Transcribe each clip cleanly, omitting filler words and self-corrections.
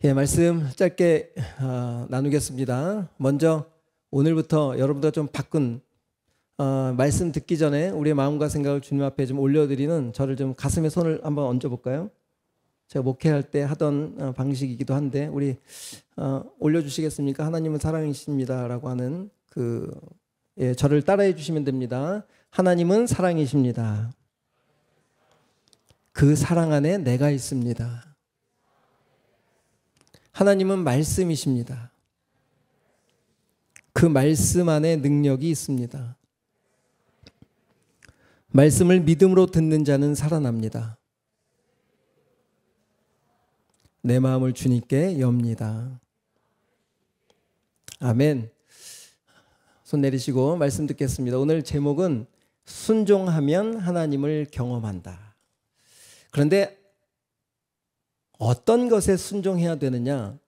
예, 말씀 짧게 나누겠습니다. 먼저 오늘부터 여러분들과 좀 바꾼 말씀 듣기 전에 우리의 마음과 생각을 주님 앞에 좀 올려드리는 저를 좀 가슴에 손을 한번 얹어볼까요? 제가 목회할 때 하던 방식이기도 한데 우리 올려주시겠습니까? 하나님은 사랑이십니다 라고 하는 저를 따라해 주시면 됩니다. 하나님은 사랑이십니다. 그 사랑 안에 내가 있습니다. 하나님은 말씀이십니다. 그 말씀 안에 능력이 있습니다. 말씀을 믿음으로 듣는 자는 살아납니다. 내 마음을 주님께 엽니다. 아멘. 손 내리시고 말씀 듣겠습니다. 오늘 제목은 순종하면 하나님을 경험한다. 그런데 어떤 것에 순종해야 되느냐?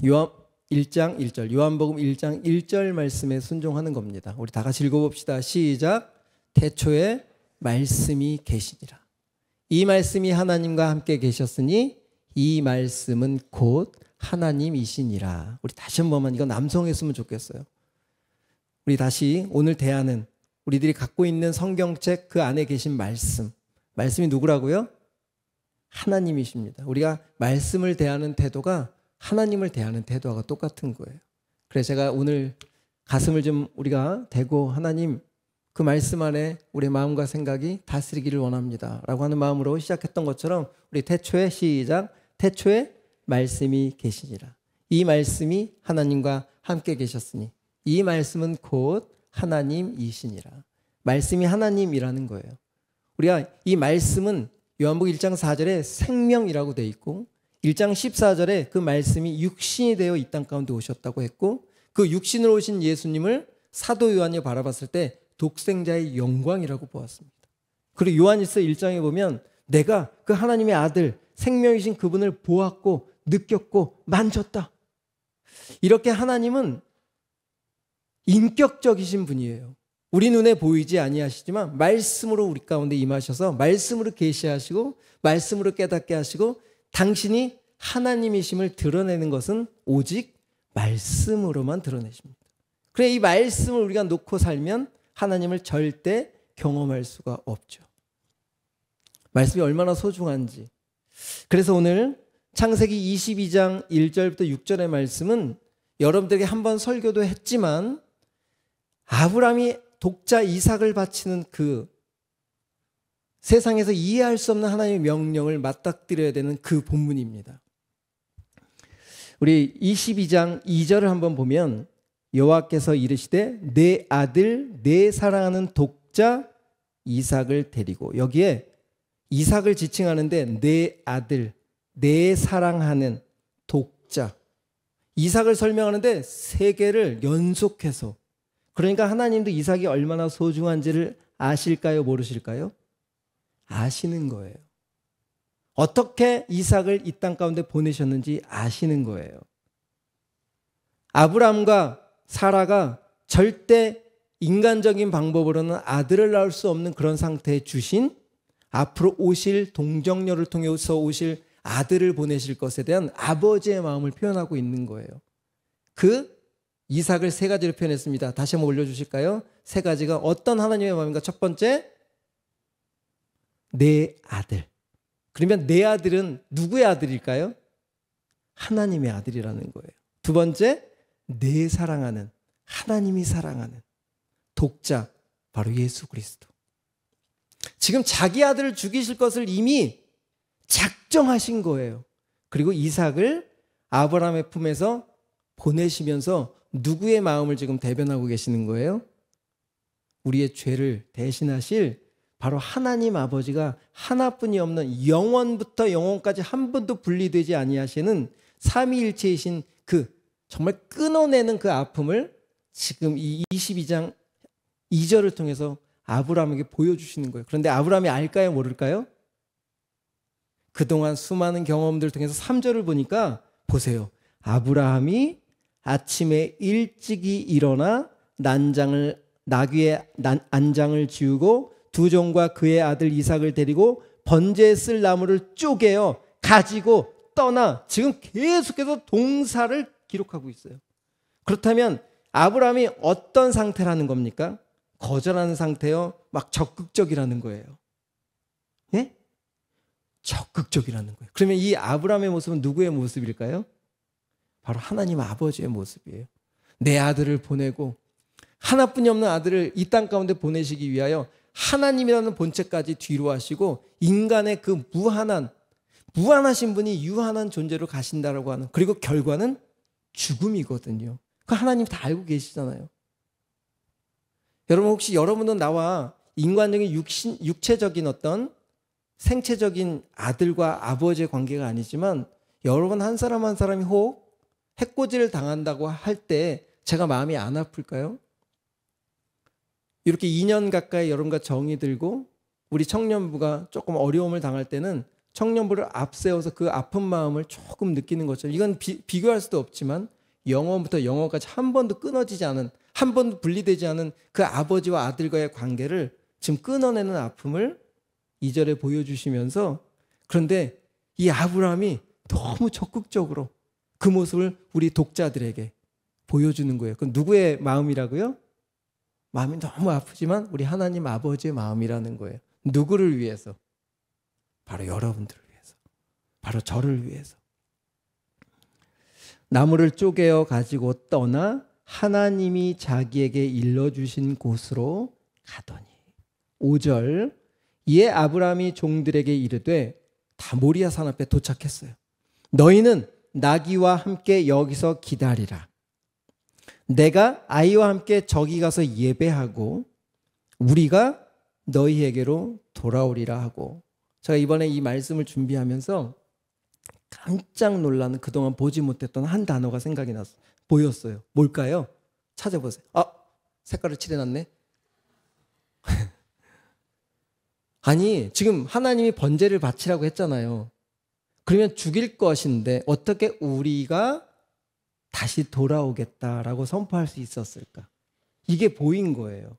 요한 1장 1절, 요한복음 1장 1절 말씀에 순종하는 겁니다. 우리 다 같이 읽어봅시다. 시작. 태초에 말씀이 계시니라. 이 말씀이 하나님과 함께 계셨으니 이 말씀은 곧 하나님이시니라. 우리 다시 한 번만 이거 남성했으면 좋겠어요. 우리 다시 오늘 대하는 우리들이 갖고 있는 성경책 그 안에 계신 말씀이 누구라고요? 하나님이십니다. 우리가 말씀을 대하는 태도가 하나님을 대하는 태도와 똑같은 거예요. 그래서 제가 오늘 가슴을 좀 우리가 대고 하나님 그 말씀 안에 우리의 마음과 생각이 다스리기를 원합니다 라고 하는 마음으로 시작했던 것처럼 우리 태초에 시작. 태초에 말씀이 계시니라. 이 말씀이 하나님과 함께 계셨으니 이 말씀은 곧 하나님이시니라. 말씀이 하나님이라는 거예요. 우리가 이 말씀은 요한복음 1장 4절에 생명이라고 되어 있고 1장 14절에 그 말씀이 육신이 되어 이 땅 가운데 오셨다고 했고 그 육신으로 오신 예수님을 사도 요한이 바라봤을 때 독생자의 영광이라고 보았습니다. 그리고 요한일서 1장에 보면 내가 그 하나님의 아들 생명이신 그분을 보았고 느꼈고 만졌다. 이렇게 하나님은 인격적이신 분이에요. 우리 눈에 보이지 아니하시지만 말씀으로 우리 가운데 임하셔서 말씀으로 계시하시고 말씀으로 깨닫게 하시고 당신이 하나님이심을 드러내는 것은 오직 말씀으로만 드러내십니다. 그래 이 말씀을 우리가 놓고 살면 하나님을 절대 경험할 수가 없죠. 말씀이 얼마나 소중한지. 그래서 오늘 창세기 22장 1절부터 6절의 말씀은 여러분들에게 한번 설교도 했지만 아브라함이 독자 이삭을 바치는 그 세상에서 이해할 수 없는 하나님의 명령을 맞닥뜨려야 되는 그 본문입니다. 우리 22장 2절을 한번 보면 여호와께서 이르시되 내 아들 내 사랑하는 독자 이삭을 데리고 여기에 이삭을 지칭하는데 내 아들 내 사랑하는 독자 이삭을 설명하는데 세 개를 연속해서 그러니까 하나님도 이삭이 얼마나 소중한지를 아실까요? 모르실까요? 아시는 거예요. 어떻게 이삭을 이 땅 가운데 보내셨는지 아시는 거예요. 아브라함과 사라가 절대 인간적인 방법으로는 아들을 낳을 수 없는 그런 상태에 주신 앞으로 오실 동정녀를 통해서 오실 아들을 보내실 것에 대한 아버지의 마음을 표현하고 있는 거예요. 그 이삭을 세 가지로 표현했습니다. 다시 한번 올려주실까요? 세 가지가 어떤 하나님의 마음인가? 첫 번째, 내 아들. 그러면 내 아들은 누구의 아들일까요? 하나님의 아들이라는 거예요. 두 번째, 내 사랑하는, 하나님이 사랑하는 독자, 바로 예수 그리스도. 지금 자기 아들을 죽이실 것을 이미 작정하신 거예요. 그리고 이삭을 아브라함의 품에서 보내시면서 누구의 마음을 지금 대변하고 계시는 거예요? 우리의 죄를 대신하실 바로 하나님 아버지가 하나뿐이 없는 영원부터 영원까지 한 번도 분리되지 아니하시는 삼위일체이신 그 정말 끊어내는 그 아픔을 지금 이 22장 2절을 통해서 아브라함에게 보여주시는 거예요. 그런데 아브라함이 알까요? 모를까요? 그동안 수많은 경험들을 통해서 3절을 보니까 보세요. 아브라함이 아침에 일찍이 일어나 나귀의 안장을 지우고 두 종과 그의 아들 이삭을 데리고 번제에 쓸 나무를 쪼개어 가지고 떠나, 지금 계속해서 동사를 기록하고 있어요. 그렇다면 아브라함이 어떤 상태라는 겁니까? 거절하는 상태요? 막 적극적이라는 거예요. 예? 적극적이라는 거예요. 그러면 이 아브라함의 모습은 누구의 모습일까요? 바로 하나님 아버지의 모습이에요. 내 아들을 보내고, 하나뿐이 없는 아들을 이 땅 가운데 보내시기 위하여 하나님이라는 본체까지 뒤로 하시고 인간의 그 무한하신 분이 유한한 존재로 가신다라고 하는, 그리고 결과는 죽음이거든요. 그 하나님 다 알고 계시잖아요. 여러분, 혹시 여러분도 나와 인간적인 육체적인 어떤 생체적인 아들과 아버지의 관계가 아니지만 여러분 한 사람 한 사람이 혹 해코지를 당한다고 할 때 제가 마음이 안 아플까요? 이렇게 2년 가까이 여러분과 정이 들고 우리 청년부가 조금 어려움을 당할 때는 청년부를 앞세워서 그 아픈 마음을 조금 느끼는 것처럼, 이건 비교할 수도 없지만 영원부터 영원까지 한 번도 끊어지지 않은, 한 번도 분리되지 않은 그 아버지와 아들과의 관계를 지금 끊어내는 아픔을 2절에 보여주시면서, 그런데 이 아브라함이 너무 적극적으로 그 모습을 우리 독자들에게 보여주는 거예요. 그건 누구의 마음이라고요? 마음이 너무 아프지만 우리 하나님 아버지의 마음이라는 거예요. 누구를 위해서? 바로 여러분들을 위해서. 바로 저를 위해서. 나무를 쪼개어 가지고 떠나 하나님이 자기에게 일러주신 곳으로 가더니. 5절, 이에 아브라함이 종들에게 이르되, 다 모리아 산 앞에 도착했어요. 너희는 나귀와 함께 여기서 기다리라. 내가 아이와 함께 저기 가서 예배하고 우리가 너희에게로 돌아오리라 하고. 제가 이번에 이 말씀을 준비하면서 깜짝 놀라는, 그동안 보지 못했던 한 단어가 생각이 보였어요. 뭘까요? 찾아보세요. 색깔을 칠해놨네. 아니, 지금 하나님이 번제를 바치라고 했잖아요. 그러면 죽일 것인데 어떻게 우리가 다시 돌아오겠다라고 선포할 수 있었을까? 이게 보인 거예요.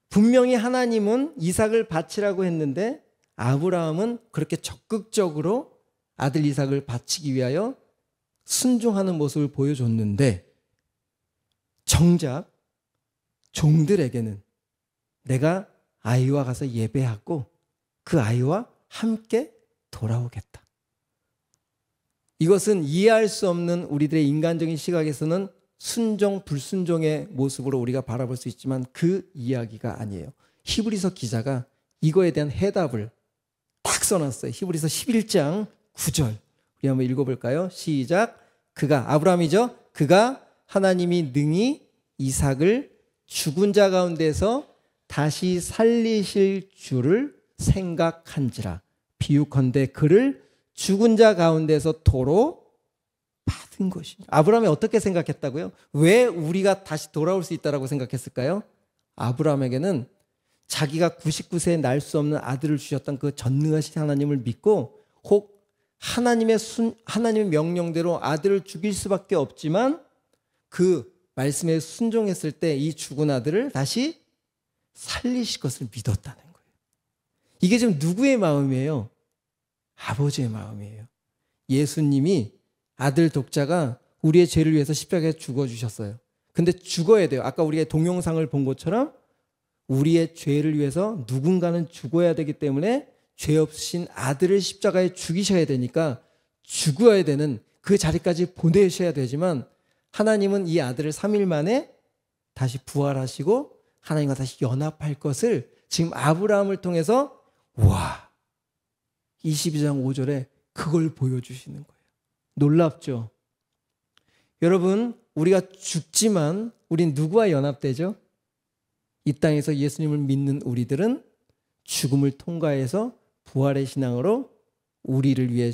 분명히 하나님은 이삭을 바치라고 했는데 아브라함은 그렇게 적극적으로 아들 이삭을 바치기 위하여 순종하는 모습을 보여줬는데, 정작 종들에게는 내가 아이와 가서 예배하고 그 아이와 함께 돌아오겠다. 이것은 이해할 수 없는 우리들의 인간적인 시각에서는 순종, 불순종의 모습으로 우리가 바라볼 수 있지만 그 이야기가 아니에요. 히브리서 기자가 이거에 대한 해답을 딱 써놨어요. 히브리서 11장 9절. 우리 한번 읽어볼까요? 시작. 그가, 아브라함이죠? 그가 하나님이 능히 이삭을 죽은 자 가운데서 다시 살리실 줄을 생각한지라. 비유컨대 그를 죽은 자 가운데서 도로 받은 것이죠. 아브라함이 어떻게 생각했다고요? 왜 우리가 다시 돌아올 수 있다고 생각했을까요? 아브라함에게는 자기가 99세에 날 수 없는 아들을 주셨던 그 전능하신 하나님을 믿고, 혹 하나님의 명령대로 아들을 죽일 수밖에 없지만 그 말씀에 순종했을 때 이 죽은 아들을 다시 살리실 것을 믿었다는 거예요. 이게 지금 누구의 마음이에요? 아버지의 마음이에요. 예수님이 아들 독자가 우리의 죄를 위해서 십자가에 죽어주셨어요. 근데 죽어야 돼요. 아까 우리가 동영상을 본 것처럼 우리의 죄를 위해서 누군가는 죽어야 되기 때문에 죄 없으신 아들을 십자가에 죽이셔야 되니까 죽어야 되는 그 자리까지 보내셔야 되지만, 하나님은 이 아들을 3일 만에 다시 부활하시고 하나님과 다시 연합할 것을 지금 아브라함을 통해서 22장 5절에 그걸 보여주시는 거예요. 놀랍죠? 여러분, 우리가 죽지만 우린 누구와 연합되죠? 이 땅에서 예수님을 믿는 우리들은 죽음을 통과해서 부활의 신앙으로 우리를 위해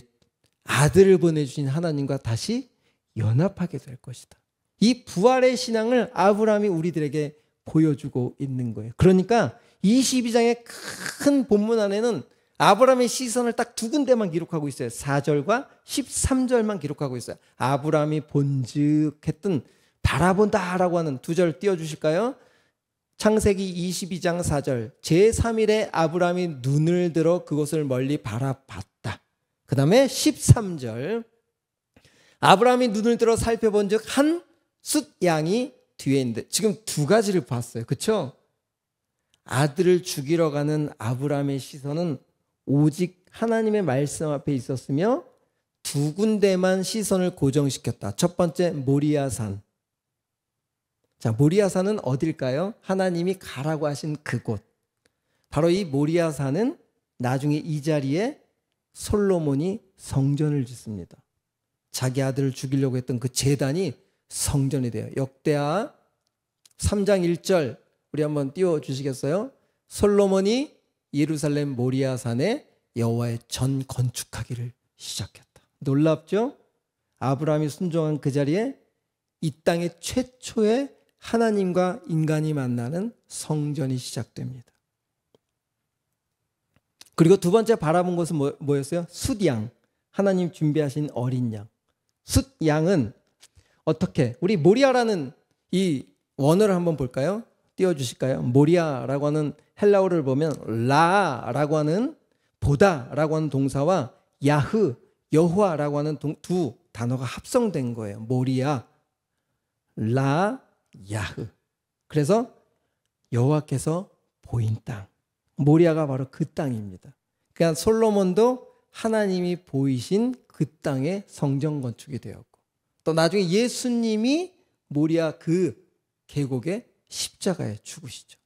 아들을 보내주신 하나님과 다시 연합하게 될 것이다. 이 부활의 신앙을 아브라함이 우리들에게 보여주고 있는 거예요. 그러니까 22장의 큰 본문 안에는 아브라함의 시선을 딱 두 군데만 기록하고 있어요. 4절과 13절만 기록하고 있어요. 아브라함이 본즉 바라본다라고 하는 두 절 띄워주실까요? 창세기 22장 4절. 제3일에 아브라함이 눈을 들어 그것을 멀리 바라봤다. 그 다음에 13절. 아브라함이 눈을 들어 살펴본 즉 한 숫 양이 뒤에 있는데, 지금 두 가지를 봤어요. 그렇죠? 아들을 죽이러 가는 아브라함의 시선은 오직 하나님의 말씀 앞에 있었으며 두 군데만 시선을 고정시켰다. 첫 번째, 모리아산. 자, 모리아산은 어딜까요? 하나님이 가라고 하신 그곳. 바로 이 모리아산은 나중에 이 자리에 솔로몬이 성전을 짓습니다. 자기 아들을 죽이려고 했던 그 제단이 성전이 돼요. 역대하 3장 1절 우리 한번 띄워주시겠어요? 솔로몬이 예루살렘 모리아산에 여호와의 전 건축하기를 시작했다. 놀랍죠? 아브라함이 순종한 그 자리에 이 땅의 최초의 하나님과 인간이 만나는 성전이 시작됩니다. 그리고 두 번째 바라본 것은 뭐였어요? 숫양. 하나님 준비하신 어린 양. 숫양은 어떻게? 우리 모리아라는 이 원어를 한번 볼까요? 띄워주실까요? 모리아라고 하는 헬라어를 보면 라라고 하는 보다라고 하는 동사와 야흐, 여호와라고 하는 두 단어가 합성된 거예요. 모리아, 라, 야흐. 그래서 여호와께서 보인 땅. 모리아가 바로 그 땅입니다. 그러니까 솔로몬도 하나님이 보이신 그 땅의 성전 건축이 되었고, 또 나중에 예수님이 모리아 그 계곡에 십자가에 죽으시죠.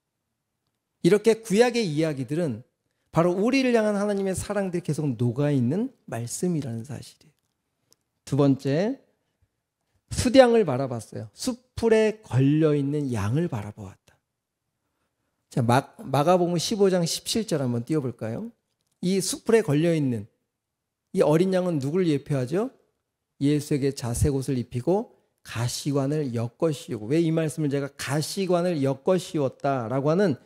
이렇게 구약의 이야기들은 바로 우리를 향한 하나님의 사랑들이 계속 녹아있는 말씀이라는 사실이에요. 두 번째, 숫양을 바라봤어요. 숫풀에 걸려있는 양을 바라보았다. 자, 마가복음 15장 17절 한번 띄워볼까요? 이 숫풀에 걸려있는 이 어린 양은 누굴 예표하죠? 예수에게 자색 옷을 입히고 가시관을 엮어 씌우고. 왜 이 말씀을 제가 가시관을 엮어 씌웠다라고 하는,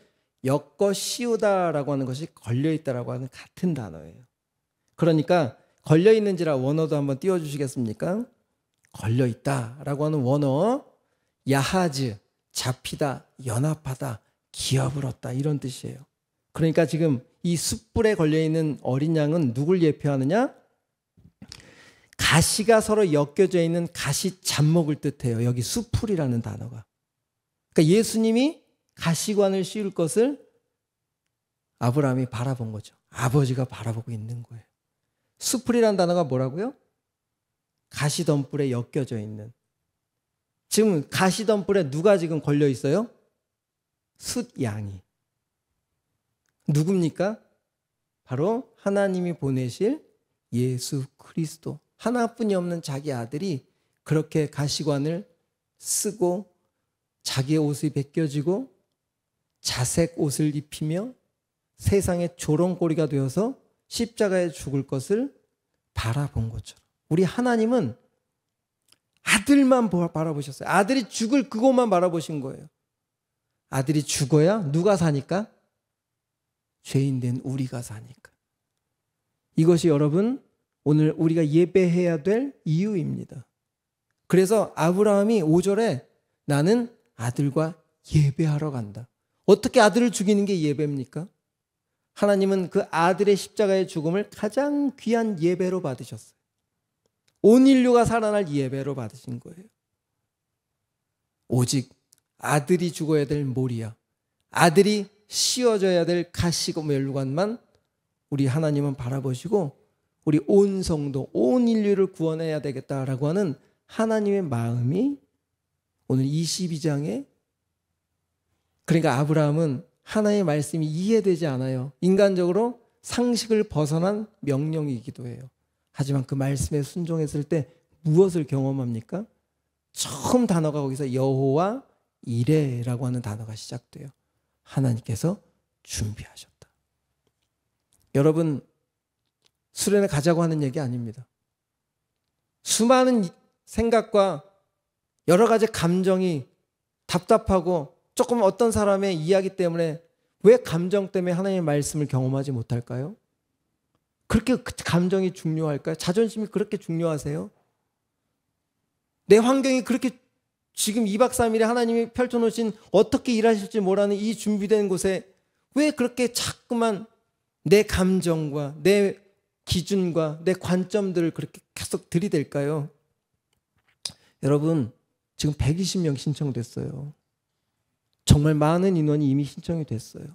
엮어 씌우다라고 하는 것이 걸려있다라고 하는 같은 단어예요. 그러니까 걸려있는지라 원어도 한번 띄워주시겠습니까? 걸려있다라고 하는 원어, 야하즈, 잡히다, 연합하다, 기업을 얻다, 이런 뜻이에요. 그러니까 지금 이 숯불에 걸려있는 어린 양은 누굴 예표하느냐? 가시가 서로 엮여져 있는 가시 잡목을 뜻해요. 여기 숯불이라는 단어가. 그러니까 예수님이 가시관을 씌울 것을 아브라함이 바라본 거죠. 아버지가 바라보고 있는 거예요. 숯불이라는 단어가 뭐라고요? 가시덤불에 엮여져 있는. 지금 가시덤불에 누가 지금 걸려 있어요? 숫양이. 누굽니까? 바로 하나님이 보내실 예수 그리스도. 하나뿐이 없는 자기 아들이 그렇게 가시관을 쓰고 자기의 옷이 벗겨지고 자색 옷을 입히며 세상의 조롱거리가 되어서 십자가에 죽을 것을 바라본 것처럼, 우리 하나님은 아들만 바라보셨어요. 아들이 죽을 그것만 바라보신 거예요. 아들이 죽어야 누가 사니까? 죄인된 우리가 사니까. 이것이 여러분 오늘 우리가 예배해야 될 이유입니다. 그래서 아브라함이 5절에 나는 아들과 예배하러 간다. 어떻게 아들을 죽이는 게 예배입니까? 하나님은 그 아들의 십자가의 죽음을 가장 귀한 예배로 받으셨어요. 온 인류가 살아날 예배로 받으신 거예요. 오직 아들이 죽어야 될 모리아, 아들이 씌워져야 될 가시고 멸관만 우리 하나님은 바라보시고 우리 온 성도, 온 인류를 구원해야 되겠다라고 하는 하나님의 마음이 오늘 22장에, 그러니까 아브라함은 하나님의 말씀이 이해되지 않아요. 인간적으로 상식을 벗어난 명령이기도 해요. 하지만 그 말씀에 순종했을 때 무엇을 경험합니까? 처음 단어가 거기서 여호와 이레라고 하는 단어가 시작돼요. 하나님께서 준비하셨다. 여러분, 수련회 가자고 하는 얘기 아닙니다. 수많은 생각과 여러 가지 감정이 답답하고 조금 어떤 사람의 이야기 때문에 왜 감정 때문에 하나님의 말씀을 경험하지 못할까요? 그렇게 감정이 중요할까요? 자존심이 그렇게 중요하세요? 내 환경이 그렇게 지금 2박 3일에 하나님이 펼쳐놓으신 어떻게 일하실지 모르는 이 준비된 곳에 왜 그렇게 자꾸만 내 감정과 내 기준과 내 관점들을 그렇게 계속 들이댈까요? 여러분, 지금 120명 신청됐어요. 정말 많은 인원이 이미 신청이 됐어요.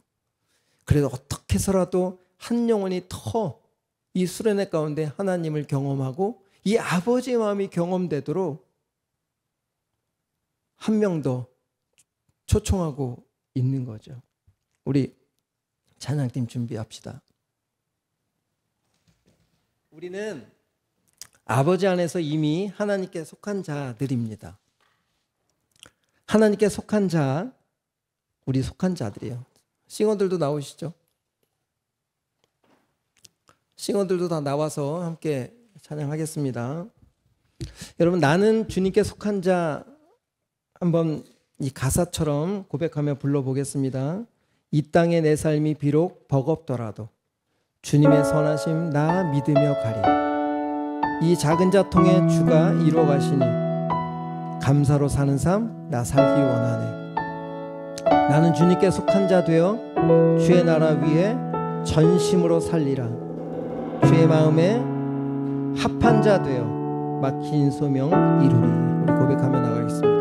그래도 어떻게 해서라도 한 영혼이 더 이 수련회 가운데 하나님을 경험하고 이 아버지의 마음이 경험되도록 한 명 더 초청하고 있는 거죠. 우리 찬양팀 준비합시다. 우리는 아버지 안에서 이미 하나님께 속한 자들입니다. 하나님께 속한 자, 우리 속한 자들이에요. 싱어들도 나오시죠? 싱어들도 다 나와서 함께 찬양하겠습니다. 여러분, 나는 주님께 속한 자, 한번 이 가사처럼 고백하며 불러보겠습니다. 이 땅의 내 삶이 비록 버겁더라도 주님의 선하심 나 믿으며 가리. 이 작은 자통에 주가 이루어 가시니 감사로 사는 삶 나 살기 원하네. 나는 주님께 속한 자 되어 주의 나라 위에 전심으로 살리라. 주의 마음에 합한 자 되어 막힌 소명 이루리. 우리 고백하며 나가겠습니다.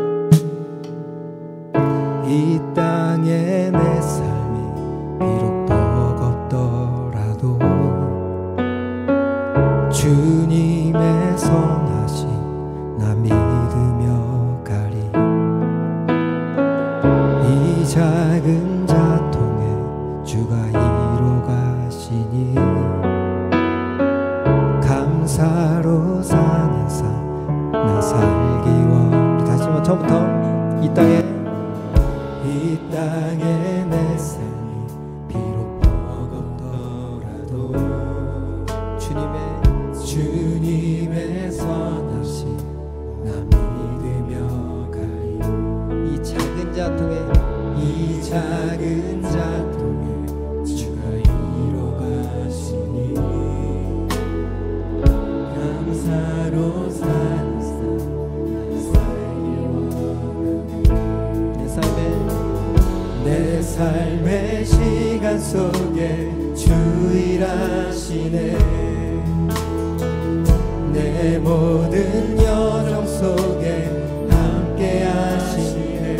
이 땅에 내 삶이 비록 버겁더라도 주님의 선하심 나 믿으며 가리. 이 작은 자통에 주가 이루어 가시니 감사로 사는 삶 나 살기 원. 우리 다시 한번 처음부터. 이 땅에 내 삶이 비록 버겁더라도 주님의 선하심 나 믿으며 가리. 이 작은 자통에 주가 이루어 가시니 감사로 사는 삶 살기 원하네. 내 삶의 시간 속에 주 일하시네. 내 모든 여정 속에 함께 하시네.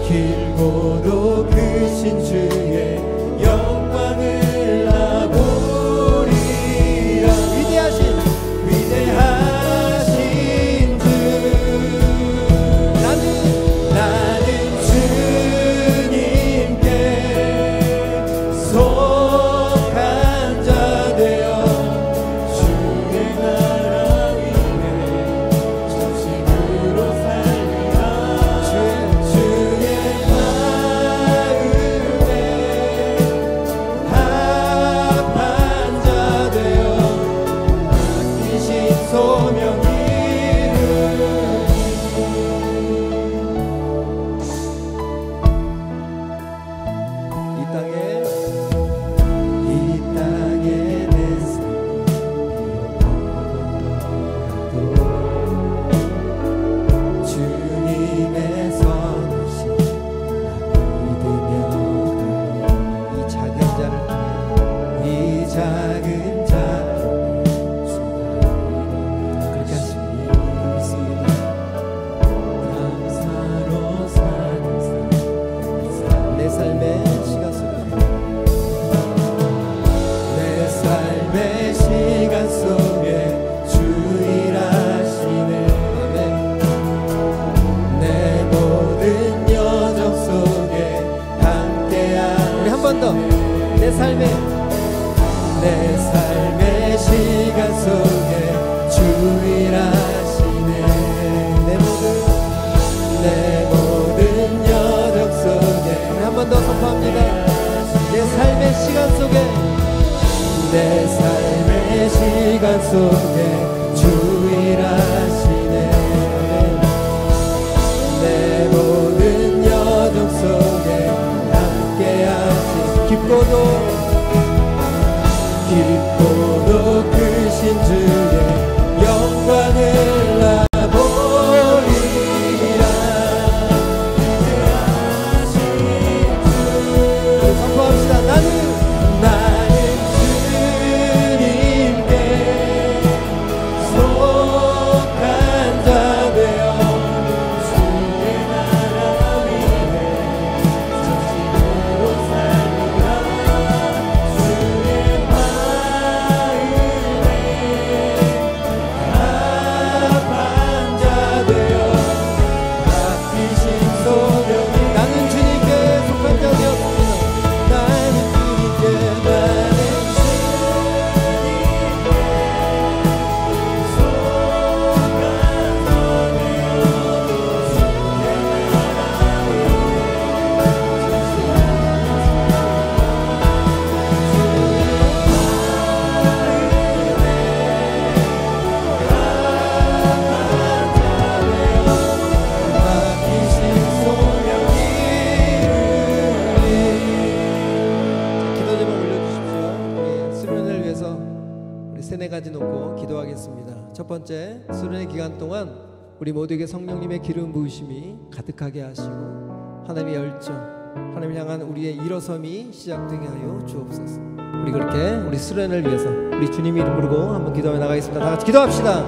길고도 크신 주의 영광을 나보리라. 위대하신 주 나는 주님께 속한 자 되어 주의 나라 위에 전심으로 살리라. 주의 마음에 합한 자 되어 맡기신 소명 이 땅에 내 삶이 버겁더라도 주님의 선하심 나 믿으며 가리. 이 작은 자를 그렇게 하시니 믿습니다. 감사로 사는 삶 내 삶의 시간 속에 주 일하시네. 내 모든 여정 속에 함께 하시네. 우리 한 번 더. 내 삶의 시간 속에 주 일하시네. 내 모든 여정 속에. 우리 한 번 더 선포합니다. 내 삶의 시간 속에 주 일하시네. 내 모든 여정 속에 함께 하시네. 깊고도 크신 주의 영광을 나보리라. 선포합시다. 나는 우리 세네 가지 놓고 기도하겠습니다. 첫 번째, 수련의 기간 동안 우리 모두에게 성령님의 기름 부으심이 가득하게 하시고 하나님의 열정, 하나님을 향한 우리의 일어섬이 시작되게 하여 주옵소서. 우리 그렇게 우리 수련을 위해서 우리 주님 이름 부르고 한번 기도해 나가겠습니다. 다 같이 기도합시다.